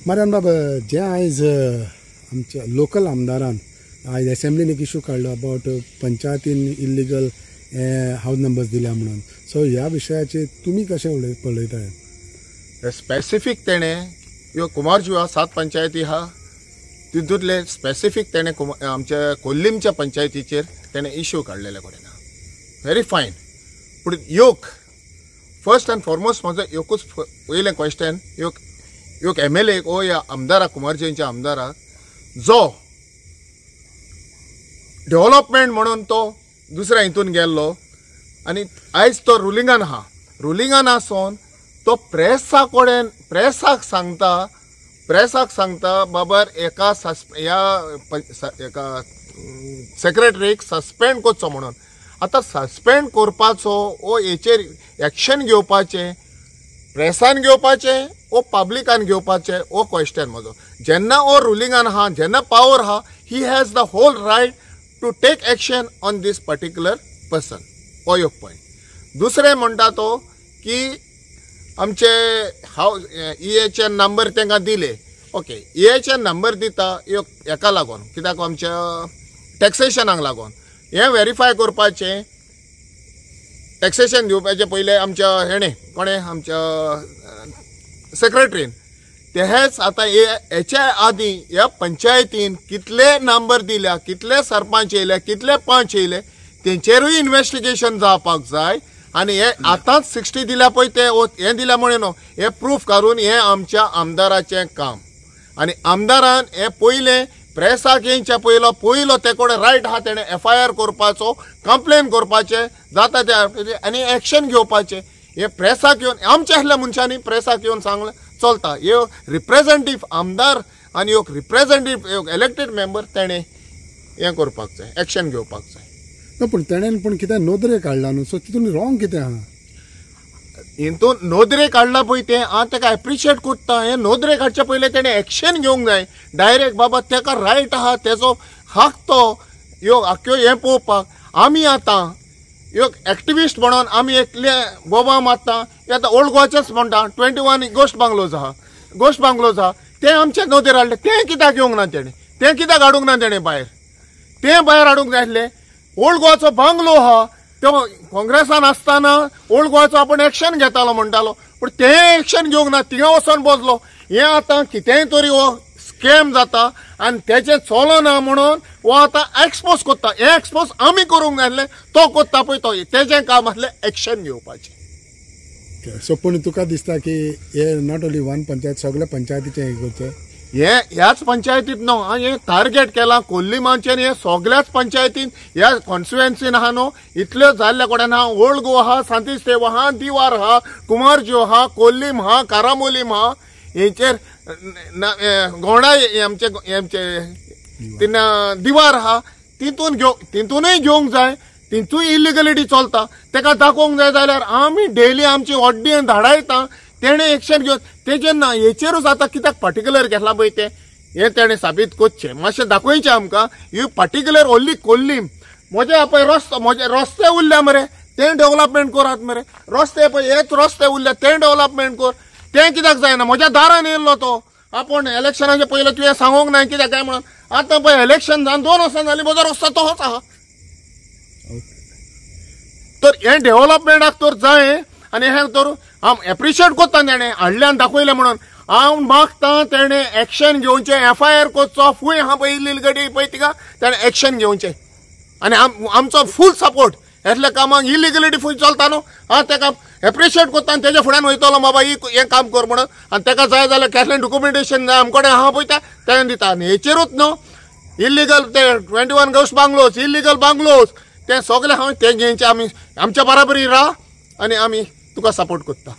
मार्यान बाबा जे आयज आमच्या लोकल आमदारान आयज असेंब्लीन एक इशू काडलो अबाउट पंचायतीन इल्लीगल हाऊस नंबर्स दिल्या म्हणून, सो ह्या विशयाचे तुम्ही कशें पळयताय? स्पेसिफीक तेणे ह्यो कुमारजी हा 7 पंचायती हा तितूंतले स्पेसिफीक तेणे आमच्या कोल्लीमच्या पंचायतीचेर तेणे इश्यू काडलेले कडेन व्हेरी फायन. पूण योग फर्स्ट एंड फॉरमोस्ट म्हजो एकूच पयलें क्वेश्चन योग MLA ओ या आमदाराक कुमारजींच्या आमदाराक जो डेव्हलपमेंट म्हणून तो दुसऱ्या हितून गेल्लो आनी आयज तो रुलिंगान आसून तो प्रेसाक सांगता बाबा एका सेक्रेटरीक सस्पेंड करचो म्हणून. आतां सस्पेंड करपाचो ओ हेचेर एक्शन घेवपाचें प्रेसान घेवपाचें ओ पब्लिकान घेवपाचें ओ क्वेश्चन म्हजो. जेन्ना ओ रुलिंगान आहा, जेन्ना पावर आहा, he has the whole right to take action on these particular person. हो एक पॉयंट. दुसरें म्हणटा तो की आमचे EHN नंबर तांकां दिले. ओके, EHN नंबर दिता हेका लागून कित्याक आमच्या टॅक्सेशनाक लागून हें व्हेरीफाय करपाचें. टॅक्सेशन दिवपाचें पयलें आमच्या कोणें आमच्या सेक्रेटरीन तेहेच आतां हेच्या आदीं ह्या पंचायतीन कितले नंबर दिल्या, कितले सरपंच येयले, कितले पंच येयले तेंचेरूय इन्व्हेस्टिगेशन जावपाक जाय. आनी हे आतांच 60 दिल्या पळय ते हें दिल्या म्हणून हे प्रूफ करून हें आमच्या आमदाराचें काम. आनी आमदारान हें पयलें प्रेसाक येवच्या पयलो ते कडेन रायट आहा तेणें FIR करपाचो, कंप्लेन करपाचें जाता ते आनी एक्शन घेवपाचें. हे प्रेसाक येवन आमच्या ahल्या मनशांनी प्रेसाक येवन सांगलें चलता. ह्यो रिप्रेझेंटेटिव्ह आमदार आनी ह्यो रिप्रेझेंटेटिव्ह इलेक्टेड मेंबर तेणें हें करपाक जाय, एक्शन घेवपाक जाय. पूण तेणेन पूण कितें नोदरे काडला न्हू, सो तितून रॉंग कितें आहा? हितून नोदरे काडला पळय तें हांव ताका एप्रिशिएट करता. हे नोदरे काडचे पयलें तेणें एक्शन घेवंक जाय डायरेक्ट. बाबा ताका रायट आहा, तेजो हक तो ह्यो आख्यो हें पळोवपाक. आमी आतां ह्यो एक्टिविस्ट म्हणून आमी एकले बोबा मारता. हे आतां ओल्ड गोवाचेच म्हणटा 21 गोश्ट बांगलोज आहा ते आमचे नोदरे हाडले. तें कित्याक घेवंक ना तेणें? तें कित्याक हाडूंक ना तेणें भायर? तें भायर हाडूंक जाय आसलें. ओल्ड गोवाचो बांगलो आहा तो काँग्रेसान आसतना ओल्ड गोवाचो आपण एक्शन घेतालो म्हणटालो, पूण तें एक्शन घेवंक ना, थिंगा वचोन बसलो. हें आतां कितेंय तरी हो स्कॅम जाता आनी तेचें चलना म्हणून हो आतां एक्सपोज करता. हें एक्सपोज आमी करूंक जाय आसलें, तो करता पळय तो तेजें काम आसलें एक्शन घेवपाचें. सो पूण तुका दिसता की हे नॉट ओन्ली वन पंचायत, सगळ्या पंचायतीचें हें करचें? ह्याच पंचायतीत न्हू हें टार्गेट केलां कोल्लीमांचें. हें सगळ्याच पंचायतीन ह्या कॉन्स्टिट्युएन्सीन आहा न्हू, इतल्यो जाल्ल्या कडेन आहा. ओल्ड गोवा आहा, सांतिस्तेव आहा, दिवार आहा, कुमारज्यो आहा, कोल्लीम आहा, कारामोलीम आहा. हेचेर गोंडा आमचे दिवार आहा. तितूनय घेवंक जाय. तितूय इलिगलिटी चलता. ताका दाखोवंक जाय जाल्यार आमी डेली आमची ऑड्डी धाडायता. तेणें एक्शन घेवन तेजेर ना हेचेरूच आतां कित्याक पर्टिक्युलर घेतला पळय तें हें तेणें साबीत करचें. मातशें दाखोवचें आमकां. यू पर्टिक्युलर ओन्ली कोल्लीम. म्हजे पळय म्हजे रस्ते उरल्या मरे तें डेव्हलपमेंट करात मरे. रस्ते पळय हेच रस्ते उरले तें डेव्हलपमेंट कर. तें कित्याक जायना? म्हज्या दारान येयल्लो तो. आपूण इलेक्शनाचे पयलें तुवें सांगूंक ना कित्याक काय म्हणून. आतां पळय इलेक्शन जावन 2 वर्सां जालीं म्हजो रस्तो तोच आहा. तर हें डेव्हलपमेंटाक तर जाय आनी हें तर हांव एप्रिशिएट करता तेणें हाडल्यान दाखयलें म्हणून. हांव मागता तेणें एक्शन घेवचें, FIR करचो. फूय आहा पळय इलिगलिटी पळय तिका तेणें एक्शन घेवचें. आनी आमचो फूल सपोर्ट हेतल्या कामाक. इलिगलिटी फूय चलता न्हू, हांव ताका एप्रिशिएट करता आनी तेज्या फुड्यान वयतलो बाबा हें काम कर म्हणून. आनी ताका जाय जाल्यार कसलें डॉक्युमेंटेशन जाय आमचे कडेन आहा पळय तें दिता. आनी हेचेरूच न्हू इलिगल ते 21 गोश्ट बांगलोज, इलिगल बांगलोज तें सगळें हांव तें घेवचें. आमी आमच्या बराबरी राव आनी आमी तुका सपोर्ट करता.